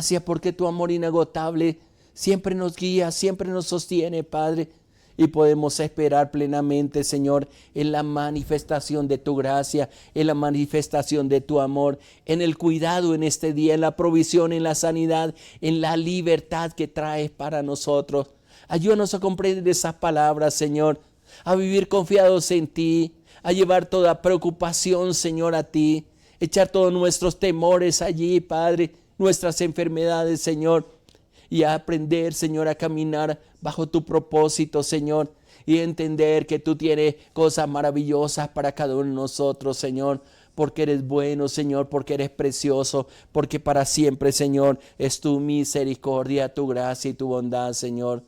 Gracias porque tu amor inagotable siempre nos guía, siempre nos sostiene, Padre. Y podemos esperar plenamente, Señor, en la manifestación de tu gracia, en la manifestación de tu amor, en el cuidado en este día, en la provisión, en la sanidad, en la libertad que traes para nosotros. Ayúdanos a comprender esas palabras, Señor, a vivir confiados en ti, a llevar toda preocupación, Señor, a ti, echar todos nuestros temores allí, Padre, nuestras enfermedades, Señor, y a aprender, Señor, a caminar bajo tu propósito, Señor, y entender que tú tienes cosas maravillosas para cada uno de nosotros, Señor, porque eres bueno, Señor, porque eres precioso, porque para siempre, Señor, es tu misericordia, tu gracia y tu bondad, Señor.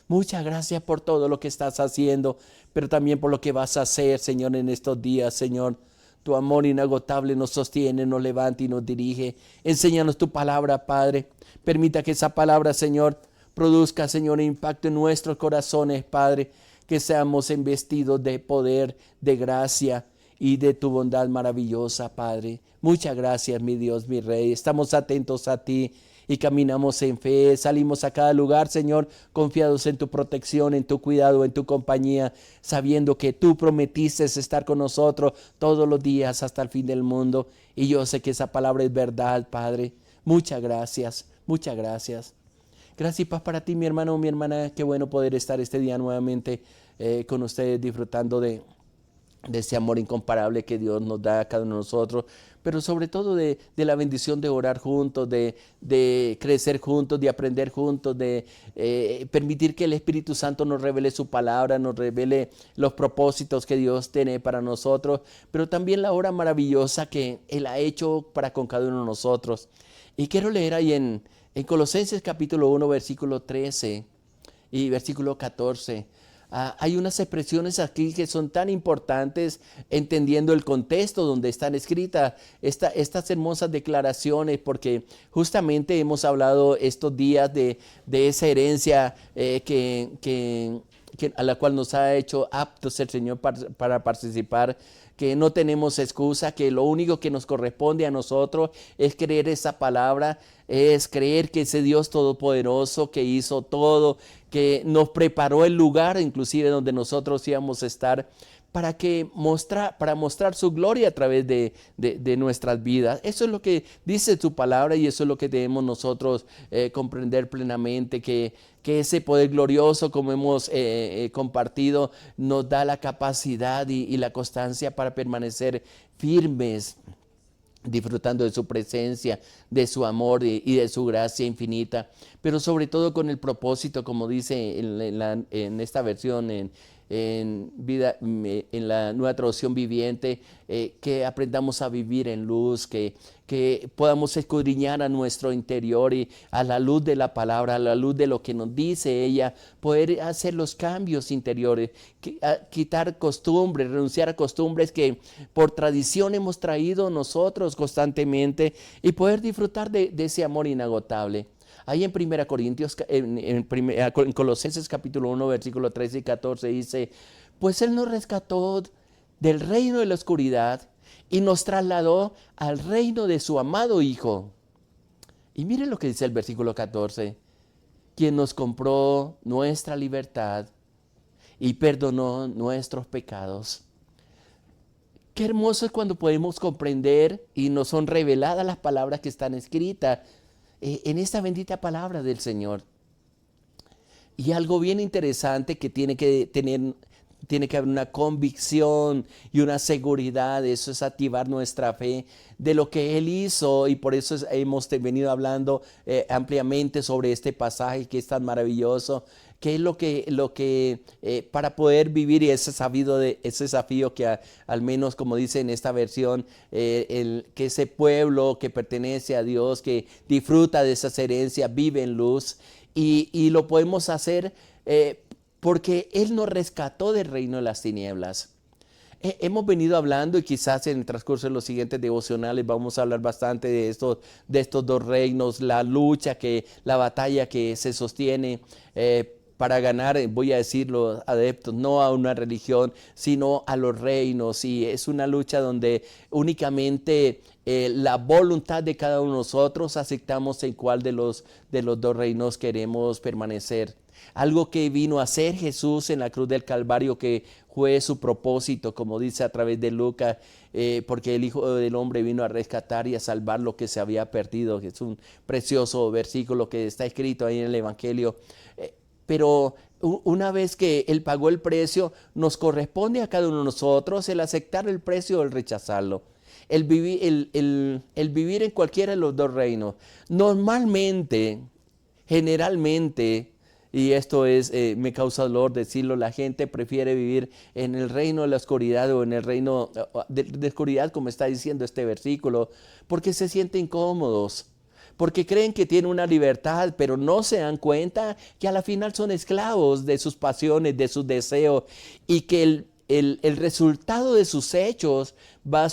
Muchas gracias por todo lo que estás haciendo, pero también por lo que vas a hacer, Señor, en estos días, Señor. Tu amor inagotable nos sostiene, nos levanta y nos dirige. Enséñanos tu palabra, Padre. Permita que esa palabra, Señor, produzca, Señor, impacto en nuestros corazones, Padre. Que seamos investidos de poder, de gracia y de tu bondad maravillosa, Padre. Muchas gracias, mi Dios, mi Rey. Estamos atentos a ti y caminamos en fe. Salimos a cada lugar, Señor, confiados en tu protección, en tu cuidado, en tu compañía, sabiendo que tú prometiste estar con nosotros todos los días hasta el fin del mundo. Y yo sé que esa palabra es verdad, Padre. Muchas gracias, muchas gracias. Gracias y paz para ti, mi hermano, mi hermana. Qué bueno poder estar este día nuevamente con ustedes disfrutando de ese amor incomparable que Dios nos da a cada uno de nosotros, pero sobre todo de la bendición de orar juntos, de crecer juntos, de aprender juntos, de permitir que el Espíritu Santo nos revele su palabra, nos revele los propósitos que Dios tiene para nosotros, pero también la obra maravillosa que Él ha hecho para con cada uno de nosotros. Y quiero leer ahí en Colosenses capítulo 1, versículo 13 y versículo 14. Hay unas expresiones aquí que son tan importantes, entendiendo el contexto donde están escritas estas hermosas declaraciones, porque justamente hemos hablado estos días de esa herencia a la cual nos ha hecho aptos el Señor para participar, que no tenemos excusa, que lo único que nos corresponde a nosotros es creer esa palabra, es creer que ese Dios todopoderoso que hizo todo, que nos preparó el lugar inclusive donde nosotros íbamos a estar, para mostrar su gloria a través de nuestras vidas. Eso es lo que dice su palabra y eso es lo que debemos nosotros comprender plenamente, que ese poder glorioso, como hemos compartido, nos da la capacidad y la constancia para permanecer firmes, disfrutando de su presencia, de su amor y de su gracia infinita, pero sobre todo con el propósito, como dice en esta versión, en la nueva traducción viviente, que aprendamos a vivir en luz, que podamos escudriñar a nuestro interior y a la luz de la palabra, a la luz de lo que nos dice ella, poder hacer los cambios interiores, quitar costumbres, renunciar a costumbres que por tradición hemos traído nosotros constantemente y poder disfrutar de ese amor inagotable. Ahí en 1 Corintios, en Colosenses capítulo 1, versículo 13 y 14 dice: pues Él nos rescató del reino de la oscuridad y nos trasladó al reino de su amado Hijo. Y miren lo que dice el versículo 14: quien nos compró nuestra libertad y perdonó nuestros pecados. Qué hermoso es cuando podemos comprender y nos son reveladas las palabras que están escritas en esta bendita palabra del Señor. Y algo bien interesante que tiene que haber una convicción y una seguridad. Eso es activar nuestra fe de lo que Él hizo, y por eso hemos venido hablando ampliamente sobre este pasaje que es tan maravilloso, que es lo que para poder vivir ese desafío que al menos, como dice en esta versión, que ese pueblo que pertenece a Dios, que disfruta de esas herencias, vive en luz, y lo podemos hacer porque Él nos rescató del reino de las tinieblas. Hemos venido hablando, y quizás en el transcurso de los siguientes devocionales vamos a hablar bastante de estos dos reinos, la batalla que se sostiene para ganar, voy a decirlo, adeptos, no a una religión, sino a los reinos. Y es una lucha donde únicamente la voluntad de cada uno de nosotros aceptamos en cuál de los dos reinos queremos permanecer. Algo que vino a hacer Jesús en la cruz del Calvario, que fue su propósito, como dice a través de Lucas, porque el Hijo del Hombre vino a rescatar y a salvar lo que se había perdido. Es un precioso versículo que está escrito ahí en el Evangelio. Pero una vez que Él pagó el precio, nos corresponde a cada uno de nosotros el aceptar el precio o el rechazarlo. El vivir en cualquiera de los dos reinos. Normalmente, generalmente, y esto me causa dolor decirlo, la gente prefiere vivir en el reino de la oscuridad o en el reino de oscuridad, como está diciendo este versículo, porque se sienten cómodos, porque creen que tienen una libertad, pero no se dan cuenta que a la final son esclavos de sus pasiones, de sus deseos, y que el resultado de sus hechos va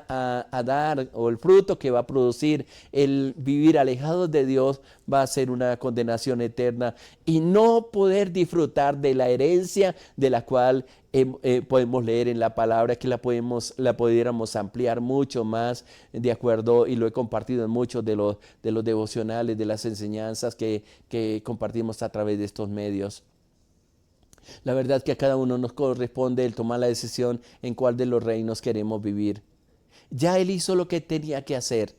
a dar, o el fruto que va a producir el vivir alejados de Dios, va a ser una condenación eterna y no poder disfrutar de la herencia de la cual podemos leer en la palabra, que la pudiéramos ampliar mucho más de acuerdo, y lo he compartido en muchos de los devocionales, de las enseñanzas que compartimos a través de estos medios. La verdad que a cada uno nos corresponde el tomar la decisión en cuál de los reinos queremos vivir. Ya Él hizo lo que tenía que hacer.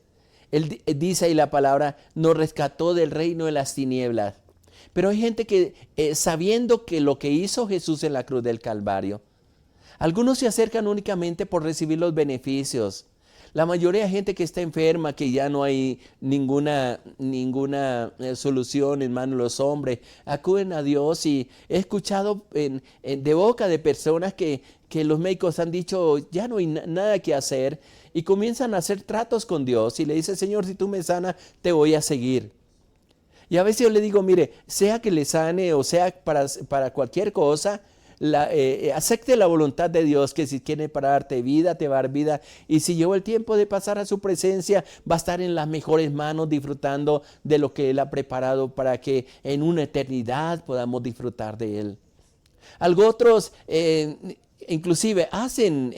Él dice ahí la palabra, nos rescató del reino de las tinieblas. Pero hay gente que sabiendo que lo que hizo Jesús en la cruz del Calvario, algunos se acercan únicamente por recibir los beneficios. La mayoría de gente que está enferma, que ya no hay ninguna solución en manos de los hombres, acuden a Dios, y he escuchado de boca de personas que los médicos han dicho ya no hay nada que hacer, y comienzan a hacer tratos con Dios y le dicen, Señor, si tú me sanas, te voy a seguir. Y a veces yo le digo, mire, sea que le sane o sea para cualquier cosa, acepte la voluntad de Dios, que si quiere para darte vida, te va a dar vida, y si llegó el tiempo de pasar a su presencia, va a estar en las mejores manos disfrutando de lo que Él ha preparado para que en una eternidad podamos disfrutar de Él. Algo otros inclusive hacen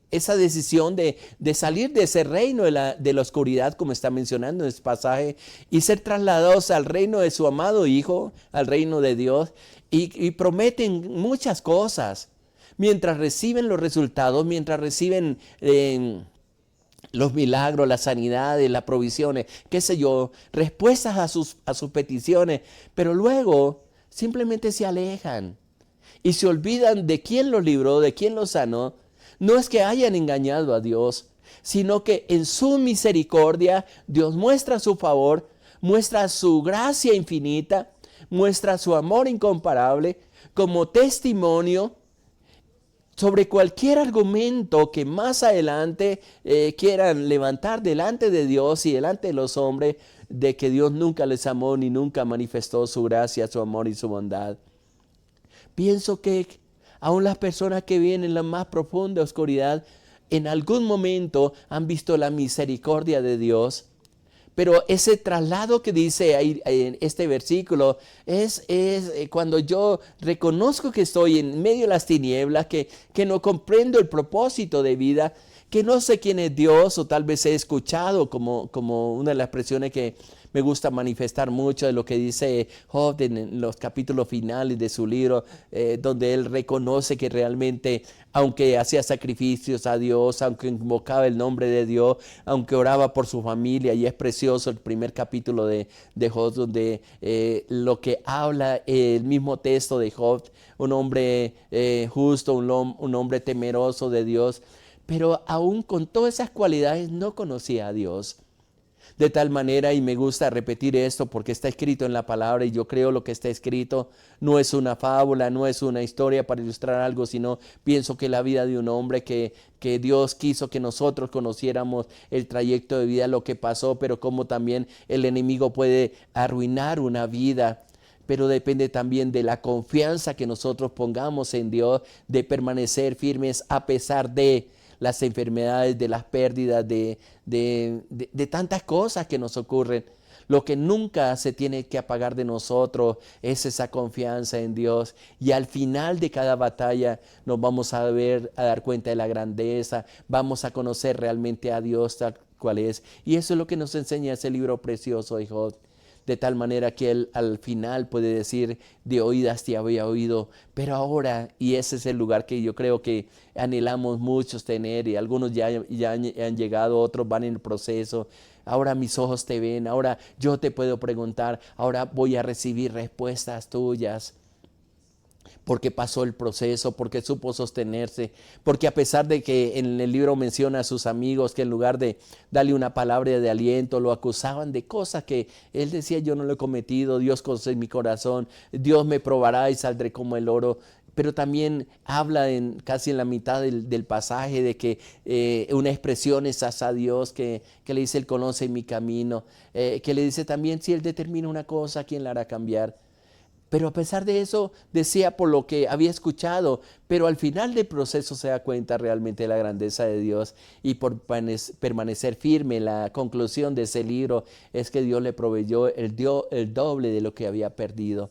esa decisión de salir de ese reino de la oscuridad, como está mencionando en este pasaje, y ser trasladados al reino de su amado Hijo, al reino de Dios, y prometen muchas cosas. Mientras reciben los resultados, mientras reciben los milagros, las sanidades, las provisiones, qué sé yo, respuestas a sus peticiones, pero luego simplemente se alejan y se olvidan de quién los libró, de quién los sanó. No es que hayan engañado a Dios, sino que en su misericordia Dios muestra su favor, muestra su gracia infinita, muestra su amor incomparable como testimonio sobre cualquier argumento que más adelante quieran levantar delante de Dios y delante de los hombres, de que Dios nunca les amó ni nunca manifestó su gracia, su amor y su bondad. Pienso que aún las personas que viven en la más profunda oscuridad, en algún momento han visto la misericordia de Dios. Pero ese traslado que dice ahí en este versículo es cuando yo reconozco que estoy en medio de las tinieblas, que no comprendo el propósito de vida, que no sé quién es Dios, o tal vez he escuchado como una de las expresiones que me gusta manifestar mucho de lo que dice Job en los capítulos finales de su libro, donde él reconoce que realmente, aunque hacía sacrificios a Dios, aunque invocaba el nombre de Dios, aunque oraba por su familia, y es precioso el primer capítulo de Job, donde lo que habla el mismo texto de Job, un hombre justo, un hombre temeroso de Dios, pero aún con todas esas cualidades no conocía a Dios. De tal manera, y me gusta repetir esto porque está escrito en la palabra, y yo creo lo que está escrito no es una fábula, no es una historia para ilustrar algo, sino pienso que la vida de un hombre que Dios quiso que nosotros conociéramos el trayecto de vida, lo que pasó, pero cómo también el enemigo puede arruinar una vida. Pero depende también de la confianza que nosotros pongamos en Dios, de permanecer firmes a pesar de las enfermedades, de las pérdidas, de tantas cosas que nos ocurren. Lo que nunca se tiene que apagar de nosotros es esa confianza en Dios. Y al final de cada batalla nos vamos a dar cuenta de la grandeza, vamos a conocer realmente a Dios tal cual es. Y eso es lo que nos enseña ese libro precioso de Job. De tal manera que él al final puede decir, de oídas te había oído, pero ahora, y ese es el lugar que yo creo que anhelamos muchos tener, y algunos ya han llegado, otros van en el proceso. Ahora mis ojos te ven, ahora yo te puedo preguntar, ahora voy a recibir respuestas tuyas. Porque pasó el proceso, porque supo sostenerse, porque a pesar de que en el libro menciona a sus amigos que en lugar de darle una palabra de aliento, lo acusaban de cosas que él decía, yo no lo he cometido, Dios conoce mi corazón, Dios me probará y saldré como el oro. Pero también habla casi en la mitad del pasaje de que una expresión es hacia Dios, que le dice, Él conoce mi camino, que le dice también, si Él determina una cosa, ¿quién la hará cambiar? Pero a pesar de eso, decía por lo que había escuchado, pero al final del proceso se da cuenta realmente de la grandeza de Dios, y por permanecer firme, la conclusión de ese libro es que Dios le proveyó el doble de lo que había perdido.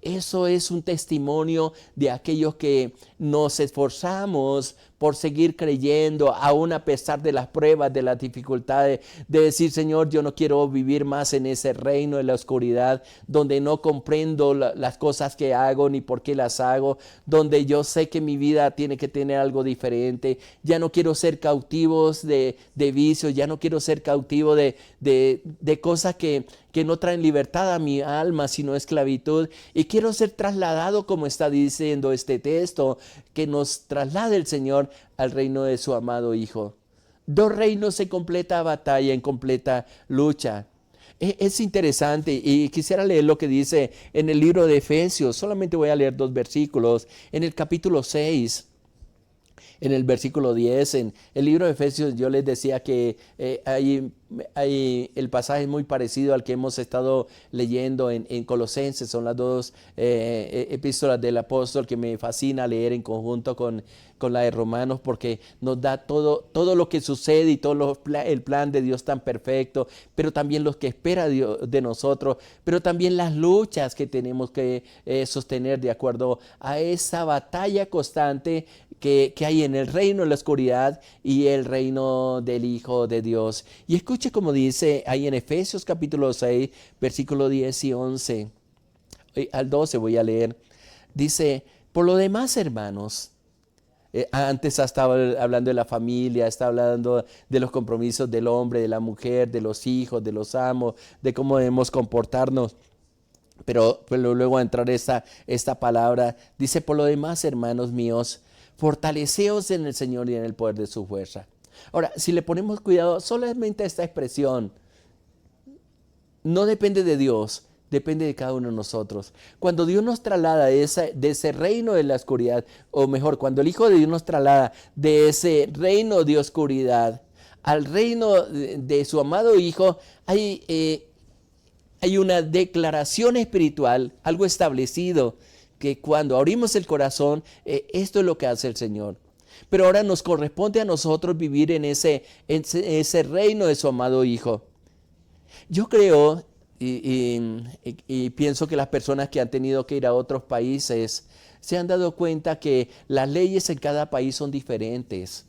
Eso es un testimonio de aquellos que nos esforzamos por seguir creyendo, aún a pesar de las pruebas, de las dificultades, de decir, Señor, yo no quiero vivir más en ese reino de la oscuridad, donde no comprendo las cosas que hago ni por qué las hago, donde yo sé que mi vida tiene que tener algo diferente. Ya no quiero ser cautivos de vicios, ya no quiero ser cautivo de cosas que no traen libertad a mi alma, sino esclavitud. Y quiero ser trasladado, como está diciendo este texto, que nos traslade el Señor al reino de su amado Hijo. Dos reinos en completa batalla, en completa lucha. Es interesante, y quisiera leer lo que dice en el libro de Efesios. Solamente voy a leer 2 versículos. En el capítulo 6. En el versículo 10, en el libro de Efesios, yo les decía que hay el pasaje muy parecido al que hemos estado leyendo en Colosenses. Son las dos epístolas del apóstol que me fascina leer en conjunto con la de Romanos, porque nos da todo lo que sucede y todo el plan de Dios tan perfecto, pero también lo que espera Dios de nosotros, pero también las luchas que tenemos que sostener de acuerdo a esa batalla constante que hay en el reino de la oscuridad y el reino del Hijo de Dios. Y escuche como dice ahí en Efesios capítulo 6, versículo 10 y 11. Al 12 voy a leer. Dice, por lo demás, hermanos, antes estaba hablando de la familia, estaba hablando de los compromisos del hombre, de la mujer, de los hijos, de los amos, de cómo debemos comportarnos. Pero luego a entrar esta palabra, dice, por lo demás, hermanos míos, fortaleceos en el Señor y en el poder de su fuerza. Ahora, si le ponemos cuidado solamente a esta expresión, no depende de Dios, depende de cada uno de nosotros. Cuando Dios nos traslada de ese reino de la oscuridad, o mejor, cuando el Hijo de Dios nos traslada de ese reino de oscuridad al reino de su amado Hijo, hay una declaración espiritual, algo establecido, que cuando abrimos el corazón, esto es lo que hace el Señor. Pero ahora nos corresponde a nosotros vivir en ese reino de su amado Hijo. Yo creo y pienso que las personas que han tenido que ir a otros países se han dado cuenta que las leyes en cada país son diferentes.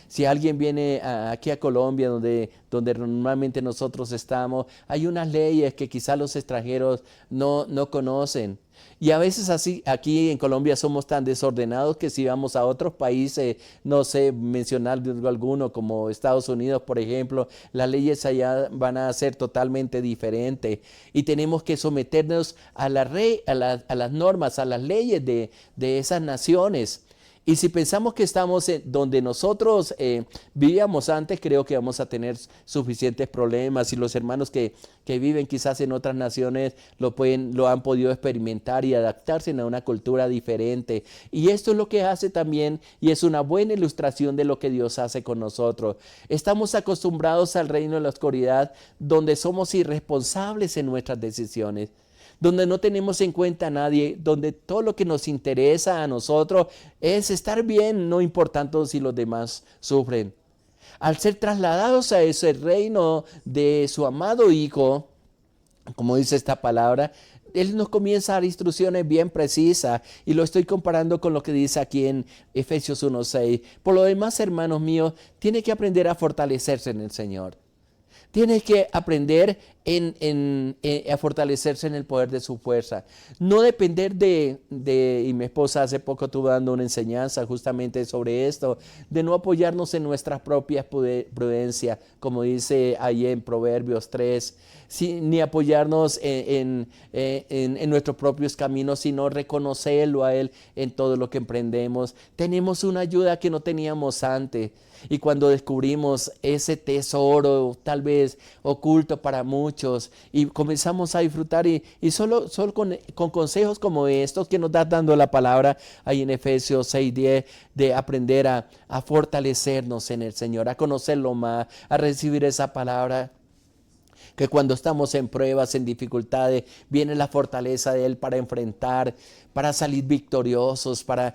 Si alguien viene aquí a Colombia, donde normalmente nosotros estamos, hay unas leyes que quizás los extranjeros no conocen. Y a veces así, aquí en Colombia somos tan desordenados que si vamos a otros países, no sé, mencionar alguno como Estados Unidos, por ejemplo, las leyes allá van a ser totalmente diferentes. Y tenemos que someternos a las normas, a las leyes de esas naciones. Y si pensamos que estamos donde nosotros vivíamos antes, creo que vamos a tener suficientes problemas. Y los hermanos que viven quizás en otras naciones lo han podido experimentar y adaptarse a una cultura diferente. Y esto es lo que hace también, y es una buena ilustración de lo que Dios hace con nosotros. Estamos acostumbrados al reino de la oscuridad, donde somos irresponsables en nuestras decisiones, donde no tenemos en cuenta a nadie, donde todo lo que nos interesa a nosotros es estar bien, no importando si los demás sufren. Al ser trasladados a ese reino de su amado Hijo, como dice esta palabra, Él nos comienza a dar instrucciones bien precisas y lo estoy comparando con lo que dice aquí en Efesios 1:6. Por lo demás, hermanos míos, tiene que aprender a fortalecerse en el Señor. Tienes que aprender a fortalecerse en el poder de su fuerza. No depender y mi esposa hace poco estuvo dando una enseñanza justamente sobre esto, de no apoyarnos en nuestras propias prudencia, como dice ahí en Proverbios 3, ni apoyarnos en nuestros propios caminos, sino reconocerlo a Él en todo lo que emprendemos. Tenemos una ayuda que no teníamos antes. Y cuando descubrimos ese tesoro, tal vez oculto para muchos, y comenzamos a disfrutar, y solo con consejos como estos que nos da dando la palabra ahí en Efesios 6:10, de aprender a fortalecernos en el Señor, a conocerlo más, a recibir esa palabra. Que cuando estamos en pruebas, en dificultades, viene la fortaleza de Él para enfrentar, para salir victoriosos, para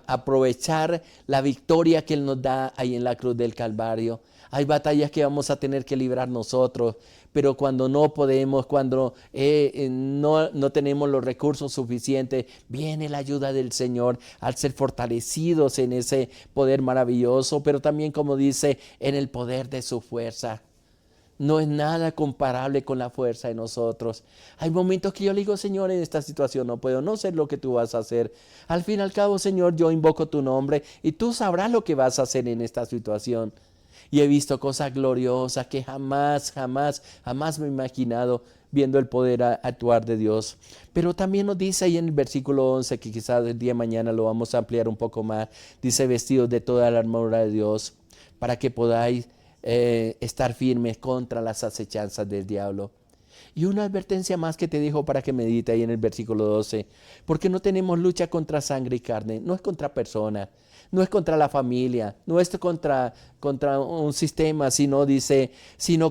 aprovechar la victoria que Él nos da ahí en la cruz del Calvario. Hay batallas que vamos a tener que librar nosotros, pero cuando no podemos, cuando no tenemos los recursos suficientes, viene la ayuda del Señor al ser fortalecidos en ese poder maravilloso, pero también, como dice, en el poder de su fuerza. No es nada comparable con la fuerza de nosotros. Hay momentos que yo le digo, Señor, en esta situación no puedo, no sé lo que tú vas a hacer. Al fin y al cabo, Señor, yo invoco tu nombre y tú sabrás lo que vas a hacer en esta situación. Y he visto cosas gloriosas que jamás me he imaginado viendo el poder actuar de Dios. Pero también nos dice ahí en el versículo 11, que quizás el día de mañana lo vamos a ampliar un poco más, dice: vestidos de toda la armadura de Dios, para que podáis estar firmes contra las acechanzas del diablo. Y una advertencia más que te dijo para que medite ahí en el versículo 12, porque no tenemos lucha contra sangre y carne, no es contra personas, no es contra la familia, no es contra un sistema, sino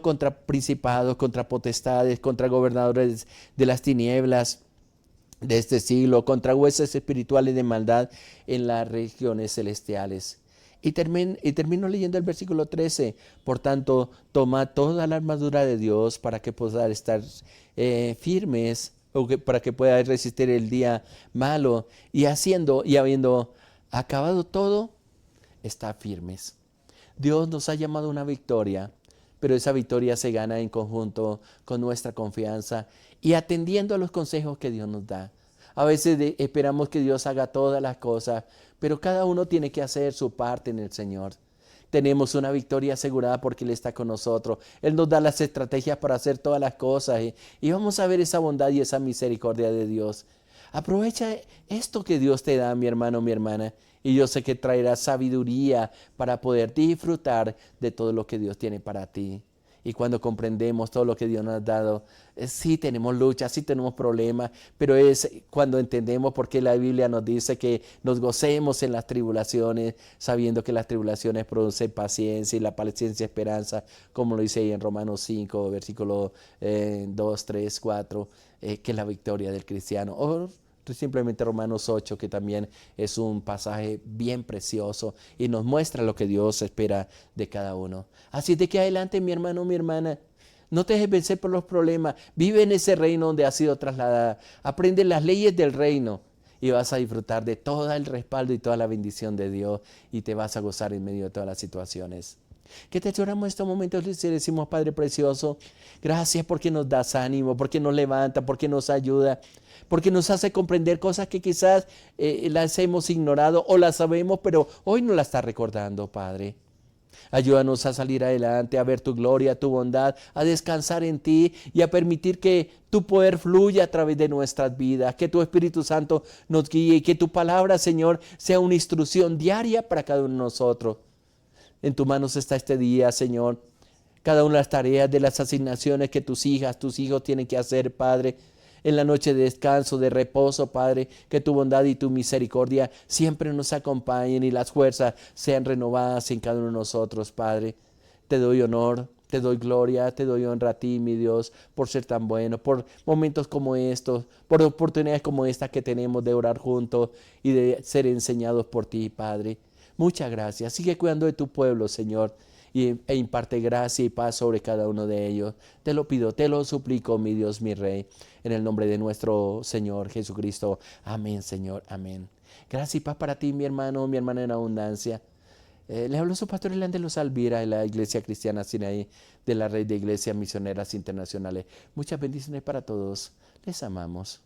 contra principados, contra potestades, contra gobernadores de las tinieblas de este siglo, contra huestes espirituales de maldad en las regiones celestiales. Y termino leyendo el versículo 13. Por tanto, toma toda la armadura de Dios para que podáis estar firmes, para que podáis resistir el día malo, y habiendo acabado todo, está firmes. Dios nos ha llamado a una victoria, pero esa victoria se gana en conjunto con nuestra confianza y atendiendo a los consejos que Dios nos da. A veces esperamos que Dios haga todas las cosas, pero cada uno tiene que hacer su parte en el Señor. Tenemos una victoria asegurada porque Él está con nosotros. Él nos da las estrategias para hacer todas las cosas, y vamos a ver esa bondad y esa misericordia de Dios. Aprovecha esto que Dios te da, mi hermano, mi hermana, y yo sé que traerá sabiduría para poder disfrutar de todo lo que Dios tiene para ti. Y cuando comprendemos todo lo que Dios nos ha dado, sí tenemos luchas, sí tenemos problemas, pero es cuando entendemos por qué la Biblia nos dice que nos gocemos en las tribulaciones, sabiendo que las tribulaciones producen paciencia, y la paciencia esperanza, como lo dice ahí en Romanos 5, versículo 2, 3, 4, que es la victoria del cristiano. O simplemente Romanos 8, que también es un pasaje bien precioso y nos muestra lo que Dios espera de cada uno. Así de que adelante, mi hermano, mi hermana, no te dejes vencer por los problemas. Vive en ese reino donde has sido trasladada. Aprende las leyes del reino y vas a disfrutar de todo el respaldo y toda la bendición de Dios, y te vas a gozar en medio de todas las situaciones. Que te lloramos en estos momentos y decimos: Padre precioso, gracias porque nos das ánimo, porque nos levanta, porque nos ayuda, porque nos hace comprender cosas que quizás las hemos ignorado o las sabemos, pero hoy no las está recordando, Padre. Ayúdanos a salir adelante, a ver tu gloria, tu bondad, a descansar en ti y a permitir que tu poder fluya a través de nuestras vidas, que tu Espíritu Santo nos guíe y que tu palabra, Señor, sea una instrucción diaria para cada uno de nosotros. En tus manos está este día, Señor. Cada una de las tareas, de las asignaciones que tus hijos tienen que hacer, Padre. En la noche de descanso, de reposo, Padre, que tu bondad y tu misericordia siempre nos acompañen y las fuerzas sean renovadas en cada uno de nosotros, Padre. Te doy honor, te doy gloria, te doy honra a ti, mi Dios, por ser tan bueno, por momentos como estos, por oportunidades como esta que tenemos de orar juntos y de ser enseñados por ti, Padre. Muchas gracias. Sigue cuidando de tu pueblo, Señor. e imparte gracia y paz sobre cada uno de ellos. Te lo pido, te lo suplico, mi Dios, mi Rey, en el nombre de nuestro Señor Jesucristo. Amén, Señor, amén. Gracias y paz para ti, mi hermano en abundancia. Le habló su pastor Elian de los Alvira de la Iglesia Cristiana Sinaí, de la Red de Iglesias Misioneras Internacionales. Muchas bendiciones para todos. Les amamos.